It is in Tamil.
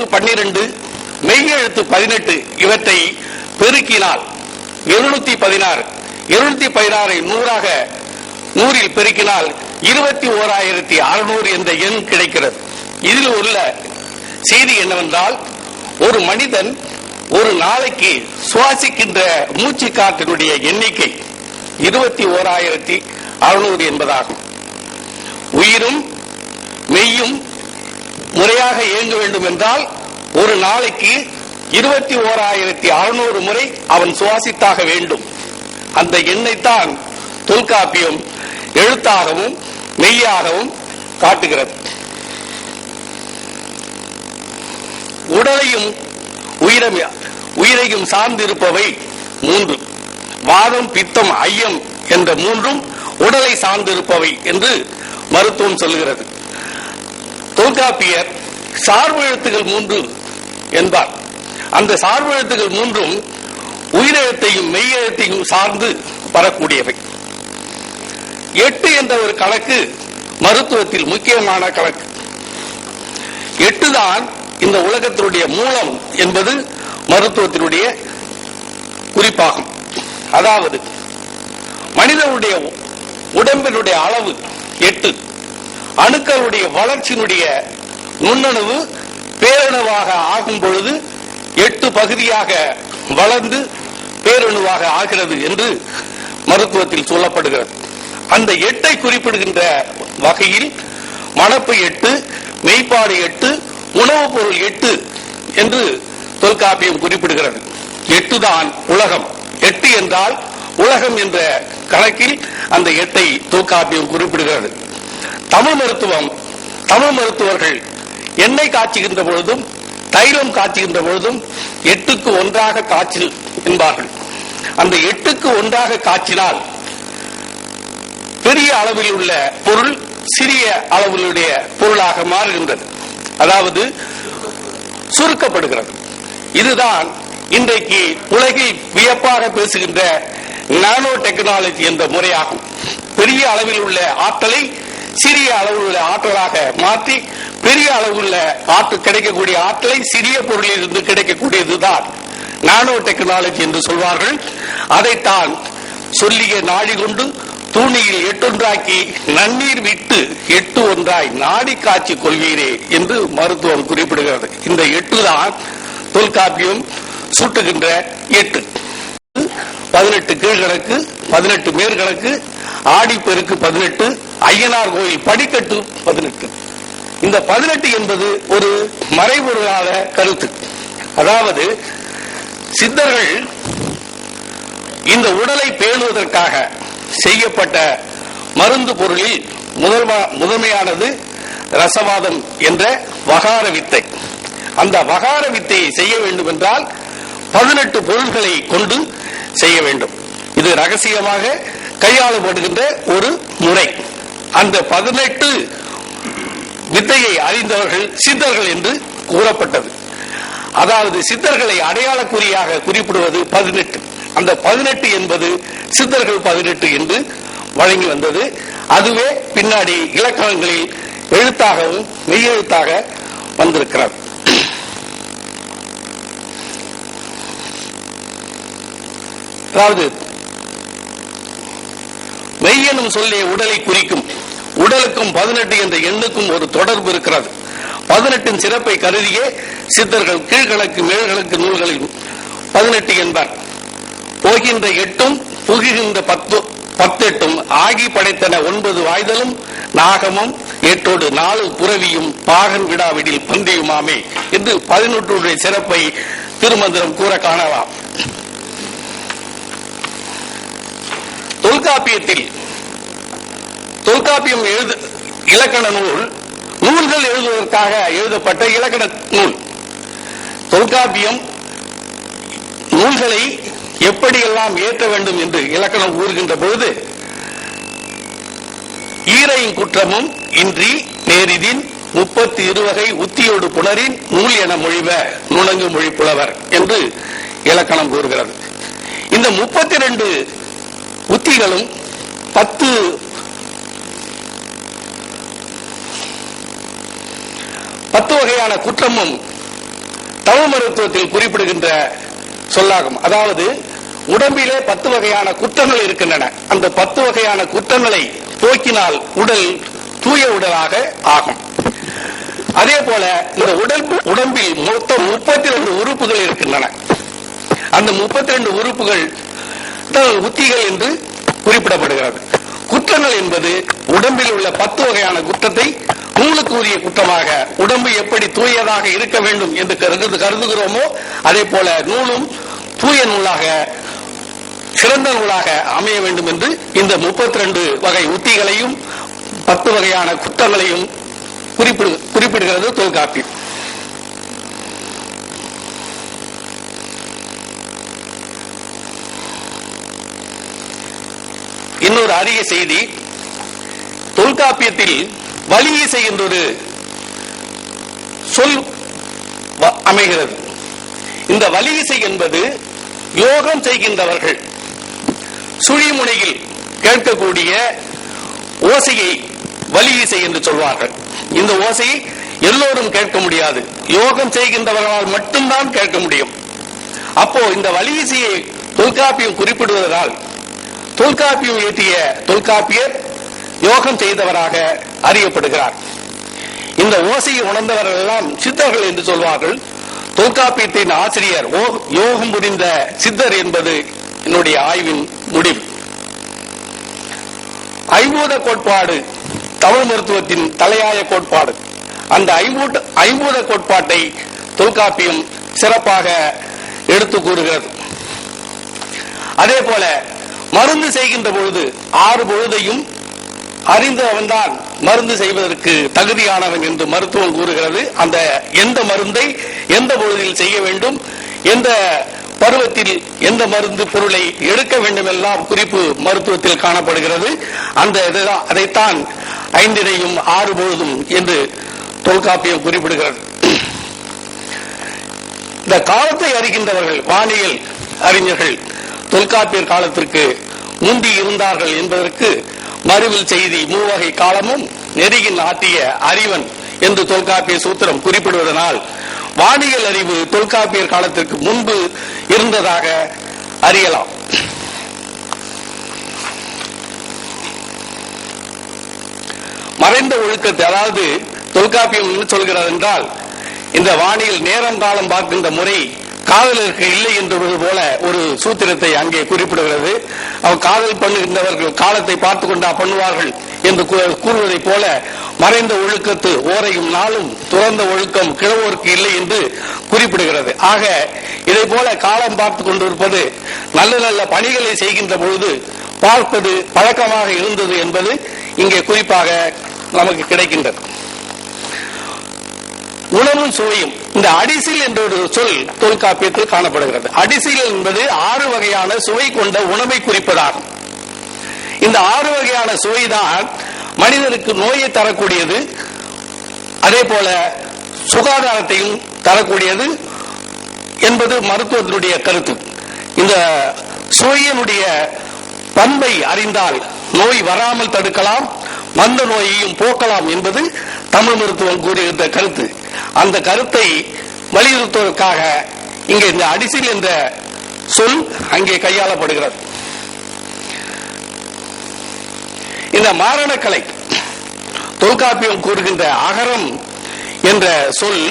12 மெய்யெழுத்து 18 இவற்றை பெருக்கினால் 716 716 100 பெருக்கினால் 21,600 என்ற எண் கிடைக்கிறது. இதில் உள்ள செய்தி என்னவென்றால், ஒரு மனிதன் ஒரு நாளைக்கு சுவாசிக்கின்ற மூச்சு காற்றினுடைய எண்ணிக்கை 21,600 என்பதாகும். உயிரும் மெய்யும் முறையாக இயங்க வேண்டும் என்றால் ஒரு நாளைக்கு 21,600 முறை அவன் சுவாசித்தாக வேண்டும். அந்த எண்ணைத்தான் தொல்காப்பியம் எழுத்தாகவும் மெய்யாகவும் காட்டுகிறது. உடலையும் உயிரையும் சார்ந்திருப்பவை 3: வாதம், பித்தம், ஐயம் என்ற 3ம் உடலை சார்ந்திருப்பவை என்று மருத்துவம் சொல்கிறது. தொல்காப்பியர் சார்பு எழுத்துகள் 3 என்பார். அந்த சார்பு எழுத்துகள் 3ம் உயிரெழுத்தையும் மெய்யெழுத்தையும் சார்ந்து வரக்கூடியவை. 8 என்ற ஒரு கணக்கு மருத்துவத்தில் முக்கியமான கணக்கு. 8 தான் இந்த உலகத்தினுடைய மூலம் என்பது மருத்துவத்தினுடைய குறிப்பாகும். அதாவது மனிதனுடைய உடம்பினுடைய அளவு 8, அணுக்களுடைய வளர்ச்சியினுடைய நுண்ணணுவு பேரணுவாக ஆகும் பொழுது 8 பகுதியாக வளர்ந்து பேரணுவாக ஆகிறது என்று மருத்துவத்தில் சொல்லப்படுகிறது. அந்த 8ஐ குறிப்பிடுகின்ற வகையில் மணப்பு 8, மெய்ப்பாடு 8, உணவுப் பொருள் 8 என்று தொல்காப்பியம் குறிப்பிடுகிறது. 8 தான் உலகம். 8 என்றால் உலகம் என்ற கணக்கில் அந்த 8ஐ தொல்காப்பியம் குறிப்பிடுகிறது. தமிழ் மருத்துவர்கள் எண்ணெய் காய்ச்சுகின்ற பொழுதும் தைலம் காய்ச்சுகின்ற பொழுதும் 8க்கு 1 காய்ச்சல் என்பார்கள். அந்த 8க்கு 1 காய்ச்சினால் பெரிய அளவில் உள்ள பொருள் சிறிய அளவிலுடைய பொருளாக மாறுகின்றது, அதாவது சுருக்கப்படுகிறது. இதுதான் இன்றைக்கு உலகில் வியப்பாக பேசுகின்ற நானோ டெக்னாலஜி என்ற முறையாகும். பெரிய அளவில் உள்ள ஆற்றலை சிறிய அளவில் உள்ள ஆற்றலாக மாற்றி பெரிய அளவில் உள்ள கிடைக்கக்கூடிய ஆற்றலை சிறிய பொருளில் இருந்து கிடைக்கக்கூடியதுதான் நானோ டெக்னாலஜி என்று சொல்வார்கள். அதைத்தான் சொல்லிய நாடி கொண்டு தூணியில் 8 நன்னீர் விட்டு 8 ஒன்றாய் நாடி காட்சி கொள்வீரே என்று மருத்துவம் குறிப்பிடுகிறது. இந்த 8 தான் தொல்காப்பியம் சுட்டுகின்ற 8. 18 கீழ்கணக்கு, 18 மேற்கணக்கு, ஆடிப்பெருக்கு 18, ஐயனார் கோயில் படிக்கட்டு 18. இந்த 18 என்பது ஒரு மறைபொருளான கருத்து. அதாவது சித்தர்கள் இந்த உடலை பேணுவதற்காக செய்யப்பட்ட மருந்து பொருளில் முதன்மையானது ரசவாதம் என்ற வகார வித்தை. அந்த வகார வித்தையை செய்ய வேண்டும் என்றால் 18 பொருள்களை கொண்டு செய்ய வேண்டும். இது ரகசியமாக கையாளப்படுகின்ற ஒரு முறை. அந்த 18 வித்தையை அறிந்தவர்கள் சித்தர்கள் என்று கூறப்பட்டது. அதாவது சித்தர்களை அடையாளக்குறியாக குறிப்பிடுவது 18. அந்த 18 என்பது சித்தர்கள் 18 என்று வழங்கி வந்தது. அதுவே பின்னாடி இலக்கணங்களில் எழுத்தாகவும் மெய்யெழுத்தாக வந்திருக்கிறது. அதாவது மெய்யெனும் சொல்லே உடலை குறிக்கும். உடலுக்கும் 18 என்ற எண்ணுக்கும் ஒரு தொடர்பு இருக்கிறது. 18 சிறப்பை கருதியே சித்தர்கள் கீழ்கணக்கு மேல்கணக்கு நூல்களில் 18 என்பார். போகின்ற 8ம் புகுகின்ற 10 ஆகி படைத்தன 9 வாய்தலும் நாகமும் 8 4 புறவியும் பாகன் விடாவிடில் பந்தயமாமே என்று 11 சிறப்பை திருமந்திரம் கூற காணலாம். தொல்காப்பியம் இலக்கண நூல்கள் எழுதுவதற்காக எழுதப்பட்ட இலக்கண நூல். தொல்காப்பியம் நூல்களை எப்படியெல்லாம் ஏற்ற வேண்டும் என்று இலக்கணம் கூறுகின்ற பொழுது, ஈரையும் குற்றமும் இன்றி நேரிதின் 32 வகை உத்தியோடு புணரின் நூல் என மொழிவ நுணங்கு மொழி புலவர் என்று இலக்கணம் கூறுகிறது. இந்த 32 உத்திகளும் 10 வகையான குற்றமும் தமிழ் மருத்துவத்தில் குறிப்பிடுகின்ற சொல்லாகும். அதாவது உடம்பிலே 10 வகையான குற்றங்கள் இருக்கின்றன. அந்த 10 வகையான குற்றங்களை போக்கினால் உடல் தூய உடலாக ஆகும். அதே போல இந்த உடம்பில் மொத்தம் 32 உறுப்புகள் இருக்கின்றன. அந்த 32 உறுப்புகள் உத்திகள் என்று குறிப்பிடப்படுகிறது. குற்றங்கள் என்பது உடம்பில் உள்ள 10 வகையான குற்றத்தை நூலுக்கு உரிய குற்றமாக, உடம்பு எப்படி தூயதாக இருக்க வேண்டும் என்று கருதுகிறோமோ அதே போல நூலும் தூய நூலாக, சிறந்த நூலாக அமைய வேண்டும் என்று இந்த 32 வகை உத்திகளையும் 10 வகையான குற்றங்களையும் குறிப்பிடுகிறது தொல்காப்பியம். இன்னொரு அரிய செய்தி, தொல்காப்பியத்தில் வலியிசை என்ற ஒரு சொல் அமைகிறது. இந்த வலியிசை என்பது யோகம் செய்கின்றவர்கள் சுழிமுனையில் கேட்கக்கூடிய ஓசையை வலியிசை என்று சொல்வார்கள். இந்த ஓசையை எல்லோரும் கேட்க முடியாது, யோகம் செய்கின்றவர்களால் மட்டும்தான் கேட்க முடியும். அப்போ இந்த வலியிசையை தொல்காப்பியம் குறிப்பிடுவதால் தொல்காப்பியம் இயற்றிய தொல்காப்பியர் யோகம் செய்தவராக அறியப்படுகிறார். இந்த ஓசையை உணர்ந்தவர்கள் எல்லாம் சித்தர்கள் என்று சொல்வார்கள். தொல்காப்பியத்தின் ஆசிரியர் யோகம் புரிந்த சித்தர் என்பது என்னுடைய ஆய்வின் முடிவு. ஐம்பூத கோட்பாடு தமிழ் மருத்துவத்தின் தலையாய கோட்பாடு. அந்த ஐம்பூத கோட்பாட்டை தொல்காப்பியம் சிறப்பாக எடுத்து கூறுகிறது. அதே போல மருந்து செய்கின்ற பொழுது 6 பொழுதையும் அறிந்தவன் தான் மருந்து செய்வதற்கு தகுதியானவன் என்று மருத்துவம் கூறுகிறது. அந்த எந்த மருந்தை எந்த பொழுதில் செய்ய வேண்டும், எந்த பருவத்தில் எந்த மருந்து பொருளை எடுக்க வேண்டும் எல்லாம் குறிப்பு மருத்துவத்தில் காணப்படுகிறது. அதைத்தான் 5 6 பொழுதும் என்று தொல்காப்பியம் குறிப்பிடுகிறது. இந்த காலத்தை அறிகின்றவர்கள் வானியல் அறிஞர்கள் தொல்காப்பியர் காலத்திற்கு முந்தி இருந்தார்கள் என்பதற்கு மறுவில் செய்தி 3 வகை காலமும் நெறியின் ஆற்றிய அறிவன் என்று தொல்காப்பிய சூத்திரம் குறிப்பிடுவதனால் வானியல் அறிவு தொல்காப்பியர் காலத்திற்கு முன்பு இருந்ததாக அறியலாம். மறைந்த ஒழுக்கத்தை, அதாவது தொல்காப்பியம் என்ன சொல்கிறது என்றால், இந்த வானியல் நேரம் காலம் பார்க்கின்ற முறை காதலருக்கு இல்லை என்பது போல ஒரு சூத்திரத்தை அங்கே குறிப்பிடுகிறது. அவர் காதல் பண்ணுகின்றவர்கள் காலத்தை பார்த்து கொண்டா பண்ணுவார்கள் என்று கூறுவதை போல மறைந்த ஒழுக்கத்து ஓரையும் நாளும் துறந்த ஒழுக்கம் கிழவோருக்கு இல்லை என்று குறிப்பிடுகிறது. ஆக இதை போல காலம் பார்த்து கொண்டிருப்பது, நல்ல நல்ல பணிகளை செய்கின்ற பொழுது பார்ப்பது பழக்கமாக இருந்தது என்பது இங்கே குறிப்பாக நமக்கு கிடைக்கின்றது. உணவும் சுவையும், இந்த அடிசில் என்ற ஒரு சொல் தொல்காப்பியத்தில் காணப்படுகிறது. அடிசில் என்பது 6 வகையான சுவை கொண்ட உணவை குறிப்பதாகும். இந்த 6 வகையான சுவைதான் மனிதனுக்கு நோயை தரக்கூடியது, அதே போல சுகாதாரத்தையும் தரக்கூடியது என்பது மருத்துவத்தினுடைய கருத்து. இந்த சுவையினுடைய பண்பை அறிந்தால் நோய் வராமல் தடுக்கலாம், வந்த நோயையும் போக்கலாம் என்பது தமிழ் மருத்துவம் கூறுகின்ற கருத்து. அந்த கருத்தை வலியுறுத்துவதற்காக இங்கே இந்த அடிசில் என்ற சொல் அங்கே கையாளப்படுகிறது. இந்த மாரணக்கலை தொல்காப்பியம் கூறுகின்ற அகரம் என்ற சொல்